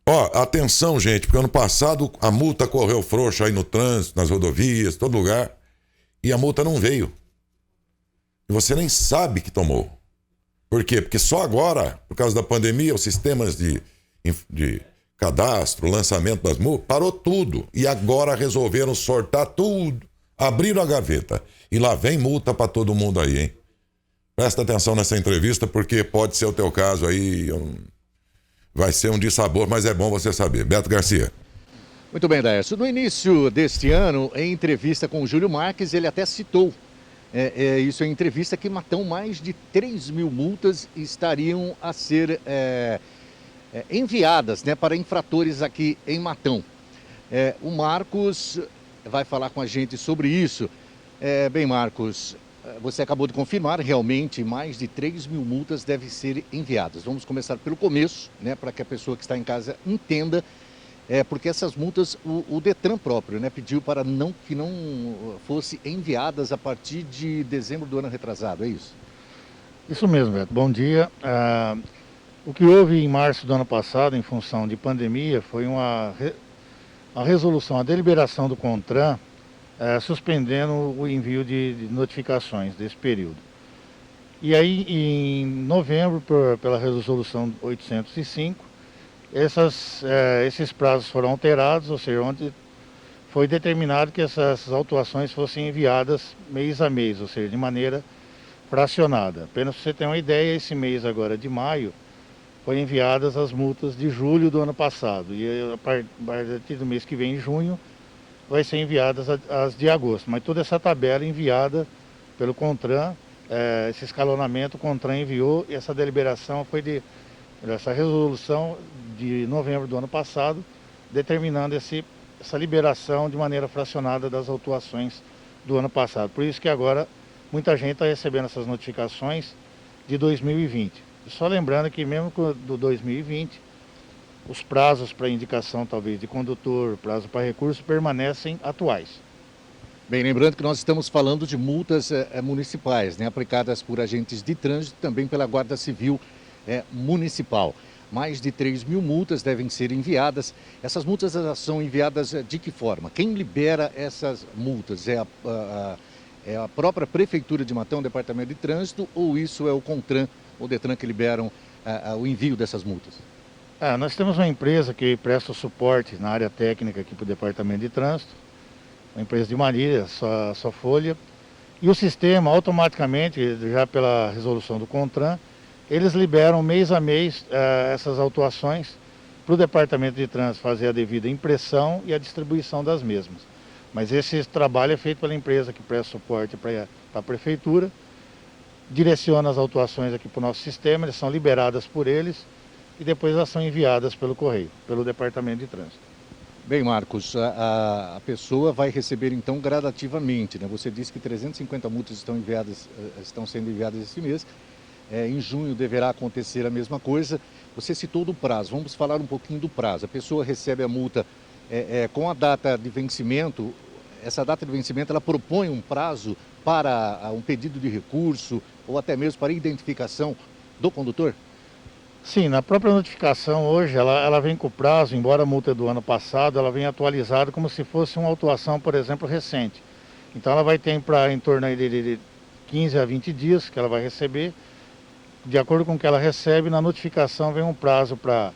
Ó, atenção, gente, porque ano passado a multa correu frouxa aí no trânsito, nas rodovias, todo lugar, e a multa não veio. E você nem sabe que tomou. Por quê? Porque só agora, por causa da pandemia, os sistemas de cadastro, lançamento das multas, parou tudo. E agora resolveram sortar tudo. Abriram a gaveta. E lá vem multa pra todo mundo aí, hein? Presta atenção nessa entrevista, porque pode ser o teu caso aí. Vai ser um dissabor, mas é bom você saber. Beto Garcia. Muito bem, Daércio. No início deste ano, em entrevista com o Júlio Marques, ele até citou isso em entrevista que Matão, mais de 3 mil multas estariam a ser enviadas, né, para infratores aqui em Matão. O Marcos vai falar com a gente sobre isso. Bem, Marcos, você acabou de confirmar, realmente mais de 3 mil multas devem ser enviadas. Vamos começar pelo começo, né, para que a pessoa que está em casa entenda. Porque essas multas, o Detran próprio, né, pediu para que não fossem enviadas a partir de dezembro do ano retrasado, é isso? Isso mesmo, Beto. Bom dia. O que houve em março do ano passado, em função de pandemia, foi a resolução, a deliberação do CONTRAN, suspendendo o envio de notificações desse período. E aí, em novembro, pela resolução 805, esses prazos foram alterados, ou seja, onde foi determinado que essas autuações fossem enviadas mês a mês, ou seja, de maneira fracionada. Apenas para você ter uma ideia, esse mês agora de maio, foram enviadas as multas de julho do ano passado. E a partir do mês que vem, em junho, vai ser enviadas as de agosto. Mas toda essa tabela enviada pelo CONTRAN, esse escalonamento, o CONTRAN enviou e essa deliberação foi essa resolução de novembro do ano passado, determinando essa liberação de maneira fracionada das autuações do ano passado. Por isso que agora muita gente está recebendo essas notificações de 2020. Só lembrando que mesmo do 2020, os prazos para indicação talvez de condutor, prazo para recurso permanecem atuais. Bem, lembrando que nós estamos falando de multas municipais, né, aplicadas por agentes de trânsito, também pela Guarda Civil municipal. Mais de 3 mil multas devem ser enviadas. Essas multas são enviadas de que forma? Quem libera essas multas? É a própria Prefeitura de Matão, Departamento de Trânsito, ou isso é o CONTRAN, o Detran, que liberam o envio dessas multas? Nós temos uma empresa que presta o suporte na área técnica aqui para o Departamento de Trânsito, uma empresa de Marília, sua Folha, e o sistema automaticamente, já pela resolução do CONTRAN, eles liberam mês a mês essas autuações para o Departamento de Trânsito fazer a devida impressão e a distribuição das mesmas. Mas esse trabalho é feito pela empresa que presta suporte para a Prefeitura, direciona as autuações aqui para o nosso sistema, elas são liberadas por eles e depois elas são enviadas pelo correio, pelo Departamento de Trânsito. Bem, Marcos, a pessoa vai receber então gradativamente, né? Você disse que 350 multas estão sendo enviadas esse mês. Em junho deverá acontecer a mesma coisa. Você citou do prazo, vamos falar um pouquinho do prazo. A pessoa recebe a multa com a data de vencimento. Essa data de vencimento, ela propõe um prazo para um pedido de recurso ou até mesmo para identificação do condutor? Sim, na própria notificação hoje, ela vem com o prazo, embora a multa é do ano passado, ela vem atualizada como se fosse uma autuação, por exemplo, recente. Então ela vai ter em torno aí de 15 a 20 dias que ela vai receber. De acordo com o que ela recebe, na notificação vem um prazo para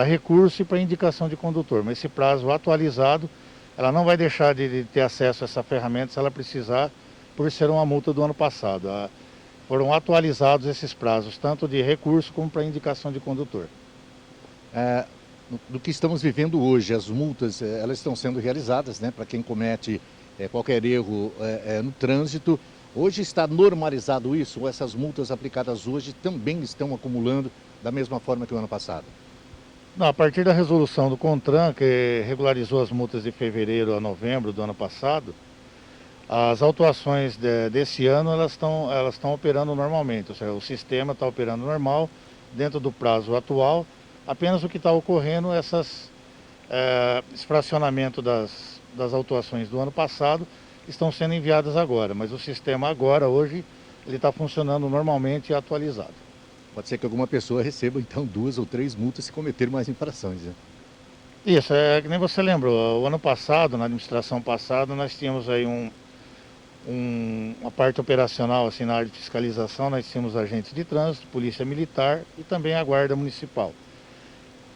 recurso e para indicação de condutor. Mas esse prazo atualizado, ela não vai deixar de ter acesso a essa ferramenta se ela precisar, por ser uma multa do ano passado. Foram atualizados esses prazos, tanto de recurso como para indicação de condutor. Do que estamos vivendo hoje, as multas elas estão sendo realizadas, né, para quem comete qualquer erro no trânsito. Hoje está normalizado isso, ou essas multas aplicadas hoje também estão acumulando da mesma forma que o ano passado? Não, a partir da resolução do CONTRAN, que regularizou as multas de fevereiro a novembro do ano passado, as autuações desse ano elas estão operando normalmente, ou seja, o sistema está operando normal, dentro do prazo atual. Apenas o que está ocorrendo é esse fracionamento das autuações do ano passado estão sendo enviadas agora, mas o sistema agora, hoje, ele está funcionando normalmente e atualizado. Pode ser que alguma pessoa receba então 2 ou 3 multas se cometer mais infrações, né? Isso, que nem você lembrou, o ano passado, na administração passada, nós tínhamos aí uma parte operacional, assim, na área de fiscalização, nós tínhamos agentes de trânsito, polícia militar e também a guarda municipal.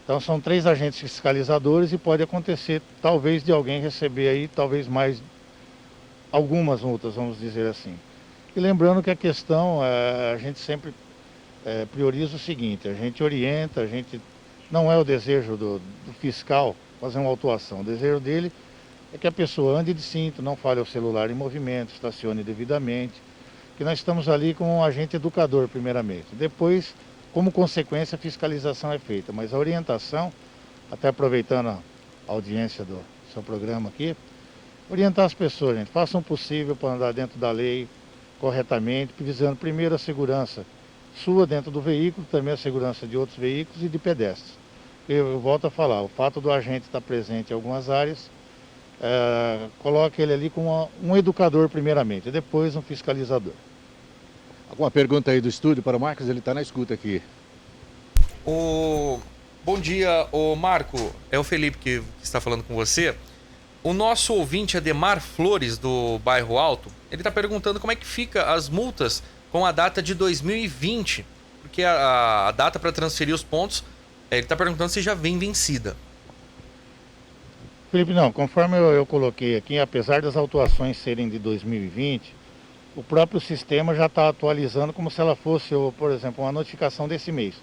Então são 3 agentes fiscalizadores e pode acontecer, talvez, de alguém receber aí, talvez mais algumas multas, vamos dizer assim. E lembrando que a questão, a gente sempre prioriza o seguinte, a gente orienta, não é o desejo do fiscal fazer uma autuação, o desejo dele é que a pessoa ande de cinto, não fale o celular em movimento, estacione devidamente, que nós estamos ali como um agente educador primeiramente. Depois, como consequência, a fiscalização é feita, mas a orientação, até aproveitando a audiência do seu programa aqui, orientar as pessoas, gente, façam o possível para andar dentro da lei corretamente, visando primeiro a segurança sua dentro do veículo, também a segurança de outros veículos e de pedestres. Eu volto a falar, o fato do agente estar presente em algumas áreas, coloca ele ali como um educador primeiramente, e depois um fiscalizador. Alguma pergunta aí do estúdio para o Marcos? Ele está na escuta aqui. Bom dia, Marco. É o Felipe que está falando com você. O nosso ouvinte Ademar Flores, do Bairro Alto, ele está perguntando como é que fica as multas com a data de 2020, porque a data para transferir os pontos, ele está perguntando se já vem vencida. Felipe, não, conforme eu coloquei aqui, apesar das autuações serem de 2020, o próprio sistema já está atualizando como se ela fosse, por exemplo, uma notificação desse mês.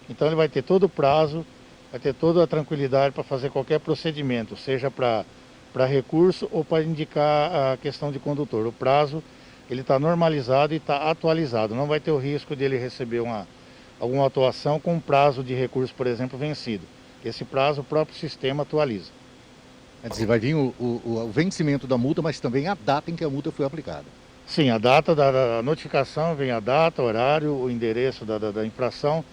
Então ele vai ter todo o prazo, vai ter toda a tranquilidade para fazer qualquer procedimento, seja para recurso ou para indicar a questão de condutor. O prazo ele está normalizado e está atualizado. Não vai ter o risco de ele receber alguma atuação com prazo de recurso, por exemplo, vencido. Esse prazo o próprio sistema atualiza. Quer dizer, vai vir o vencimento da multa, mas também a data em que a multa foi aplicada. Sim, a data da notificação, vem a data, o horário, o endereço da infração,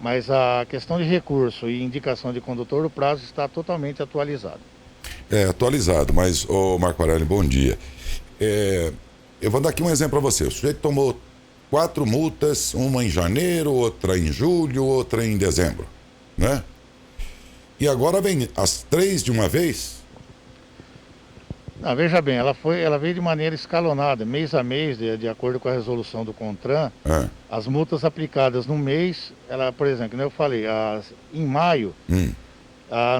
mas a questão de recurso e indicação de condutor, o prazo está totalmente atualizado. Atualizado, mas, Marco Aurélio, bom dia. Eu vou dar aqui um exemplo para você. O sujeito tomou 4 multas, uma em janeiro, outra em julho, outra em dezembro, né? E agora vem as 3 de uma vez? Não, veja bem, ela veio de maneira escalonada, mês a mês, de acordo com a resolução do CONTRAN, as multas aplicadas no mês, por exemplo, como eu falei, em maio,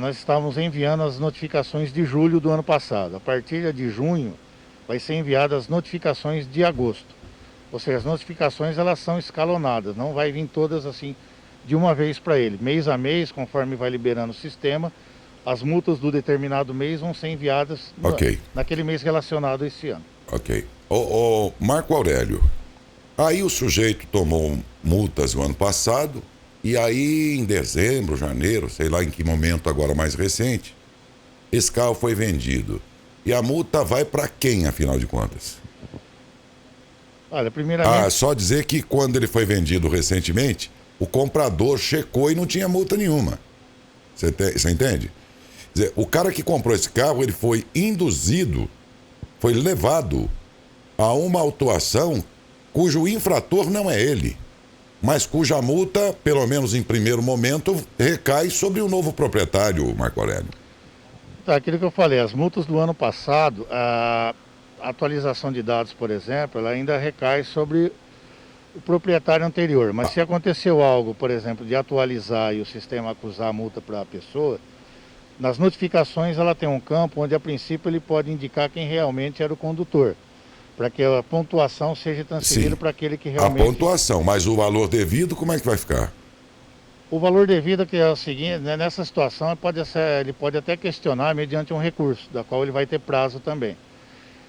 nós estávamos enviando as notificações de julho do ano passado. A partir de junho, vai ser enviadas as notificações de agosto. Ou seja, as notificações elas são escalonadas, não vai vir todas assim de uma vez para ele. Mês a mês, conforme vai liberando o sistema, as multas do determinado mês vão ser enviadas naquele mês relacionado a esse ano. Ok. Marco Aurélio, aí o sujeito tomou multas no ano passado, e aí em dezembro, janeiro, sei lá em que momento agora mais recente, esse carro foi vendido. E a multa vai para quem, afinal de contas? Olha, primeiramente... só dizer que quando ele foi vendido recentemente, o comprador checou e não tinha multa nenhuma. Você entende? Quer dizer, o cara que comprou esse carro, ele foi induzido, foi levado a uma autuação cujo infrator não é ele, mas cuja multa, pelo menos em primeiro momento, recai sobre o novo proprietário, Marco Aurélio. Tá, aquilo que eu falei, as multas do ano passado, a atualização de dados, por exemplo, ela ainda recai sobre o proprietário anterior. Mas se aconteceu algo, por exemplo, de atualizar e o sistema acusar a multa para a pessoa, nas notificações ela tem um campo onde a princípio ele pode indicar quem realmente era o condutor, para que a pontuação seja transferida para aquele que realmente... A pontuação, mas o valor devido, como é que vai ficar? O valor devido que é o seguinte, né, nessa situação ele pode até questionar mediante um recurso, da qual ele vai ter prazo também.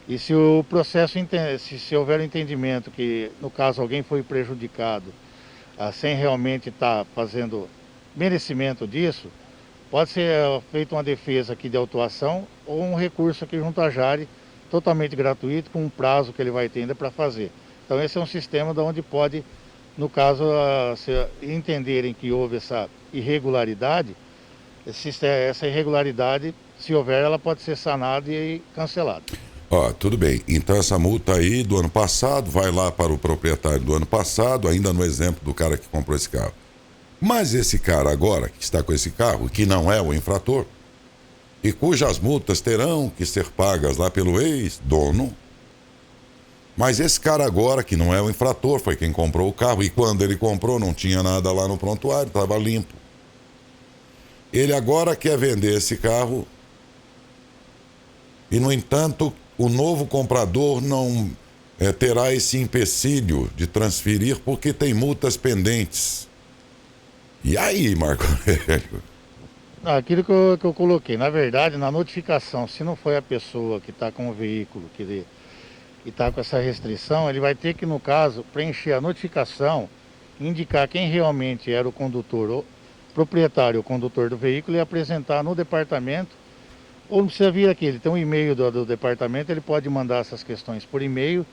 E se o processo, se houver um entendimento que, no caso, alguém foi prejudicado sem realmente estar fazendo merecimento disso, pode ser feita uma defesa aqui de autuação ou um recurso aqui junto à Jari, totalmente gratuito, com um prazo que ele vai ter ainda para fazer. Então esse é um sistema onde pode, no caso, se entenderem que houve essa irregularidade, essa irregularidade, se houver, ela pode ser sanada e cancelada. Tudo bem. Então essa multa aí do ano passado vai lá para o proprietário do ano passado, ainda no exemplo do cara que comprou esse carro. Mas esse cara agora, que está com esse carro, que não é o infrator, e cujas multas terão que ser pagas lá pelo ex-dono. Mas esse cara agora, que não é o infrator, foi quem comprou o carro, e quando ele comprou não tinha nada lá no prontuário, estava limpo. Ele agora quer vender esse carro e, no entanto, o novo comprador não terá esse empecilho de transferir porque tem multas pendentes. E aí, Marco Aurélio? Aquilo que eu coloquei, na verdade, na notificação, se não foi a pessoa que está com o veículo que está com essa restrição, ele vai ter que, no caso, preencher a notificação, indicar quem realmente era o condutor, o proprietário, o condutor do veículo, e apresentar no departamento, ou não precisa vir aqui, ele tem um e-mail do departamento, ele pode mandar essas questões por e-mail,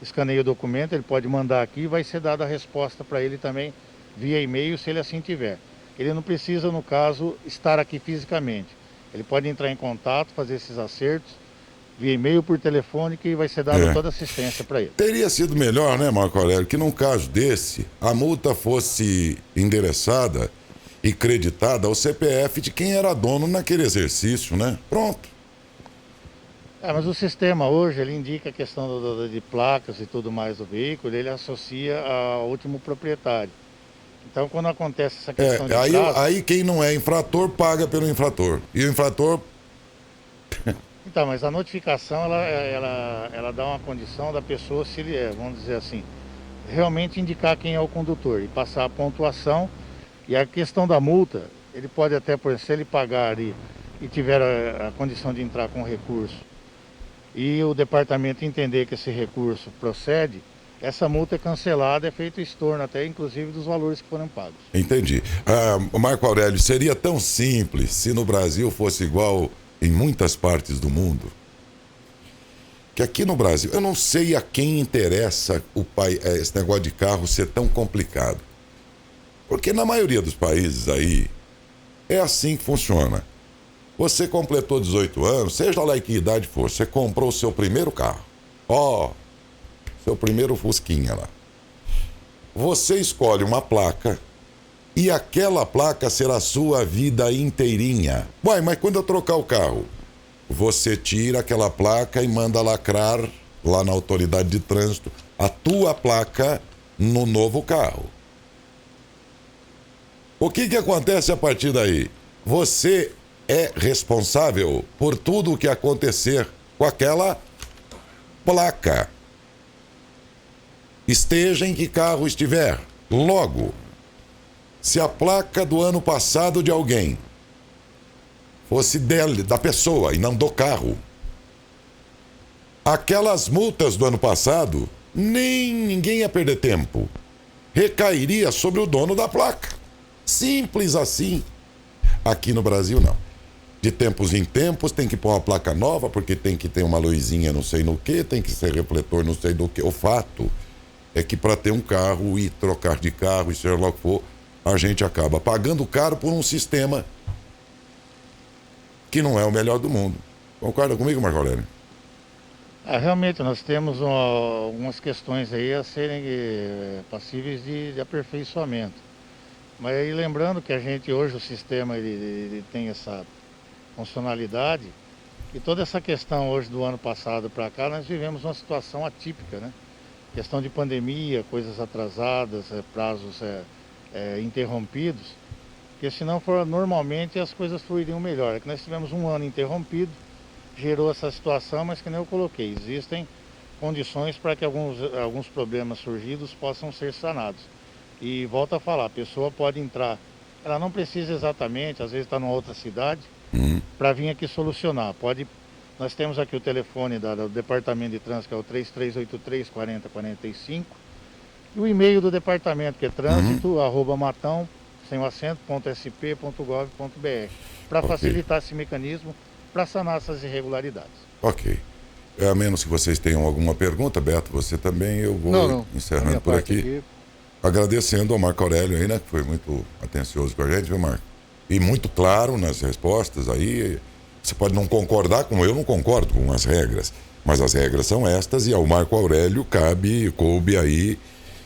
escaneia o documento, ele pode mandar aqui e vai ser dada a resposta para ele também via e-mail, se ele assim tiver. Ele não precisa, no caso, estar aqui fisicamente. Ele pode entrar em contato, fazer esses acertos, via e-mail, por telefone, que vai ser dada toda a assistência para ele. Teria sido melhor, né, Marco Aurélio, que num caso desse, a multa fosse endereçada e creditada ao CPF de quem era dono naquele exercício, né? Pronto. Mas o sistema hoje, ele indica a questão de placas e tudo mais do veículo, ele associa ao último proprietário. Então, quando acontece essa questão de prazo... Aí quem não é infrator paga pelo infrator. E o infrator... Então, mas a notificação, ela dá uma condição da pessoa, se ele vamos dizer assim, realmente indicar quem é o condutor e passar a pontuação. E a questão da multa, ele pode até, por exemplo, se ele pagar e tiver a condição de entrar com recurso e o departamento entender que esse recurso procede, essa multa é cancelada, é feito estorno até, inclusive, dos valores que foram pagos. Entendi. Marco Aurélio, seria tão simples se no Brasil fosse igual em muitas partes do mundo, que aqui no Brasil, eu não sei a quem interessa esse negócio de carro ser tão complicado. Porque na maioria dos países aí, é assim que funciona. Você completou 18 anos, seja lá em que idade for, você comprou o seu primeiro carro. Seu primeiro Fusquinha lá. Você escolhe uma placa e aquela placa será sua vida inteirinha. Uai, mas quando eu trocar o carro, você tira aquela placa e manda lacrar lá na autoridade de trânsito a tua placa no novo carro. O que acontece a partir daí? Você é responsável por tudo o que acontecer com aquela placa. Esteja em que carro estiver. Logo, se a placa do ano passado de alguém fosse da pessoa e não do carro, aquelas multas do ano passado, ninguém ia perder tempo. Recairia sobre o dono da placa. Simples assim. Aqui no Brasil, não. De tempos em tempos tem que pôr uma placa nova, porque tem que ter uma luzinha não sei no que, tem que ser refletor não sei do que. O fato é que para ter um carro e trocar de carro e seja lá o que for, a gente acaba pagando caro por um sistema que não é o melhor do mundo. Concorda comigo, Marco Aurélio? Realmente, nós temos algumas questões aí a serem passíveis de aperfeiçoamento. Mas aí lembrando que a gente hoje, o sistema ele tem essa funcionalidade, e toda essa questão hoje do ano passado para cá, nós vivemos uma situação atípica, né? Questão de pandemia, coisas atrasadas, prazos interrompidos, porque se não for normalmente as coisas fluiriam melhor. É que nós tivemos um ano interrompido, gerou essa situação, mas que nem eu coloquei, existem condições para que alguns problemas surgidos possam ser sanados. E volto a falar, a pessoa pode entrar, ela não precisa exatamente, às vezes está numa outra cidade, para vir aqui solucionar. Nós temos aqui o telefone do Departamento de Trânsito, que é o 3383-4045, e o e-mail do departamento, que é trânsito@matão, sem o acento, .sp.gov.br, para facilitar esse mecanismo, para sanar essas irregularidades. Ok. A menos que vocês tenham alguma pergunta, Beto, você também, eu vou encerrando por aqui. Agradecendo ao Marco Aurélio aí, né, que foi muito atencioso com a gente, viu, Marco? E muito claro nas respostas aí. Você pode não concordar com eu, não concordo com as regras, mas as regras são estas e ao Marco Aurélio coube aí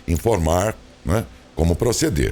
informar, né, como proceder.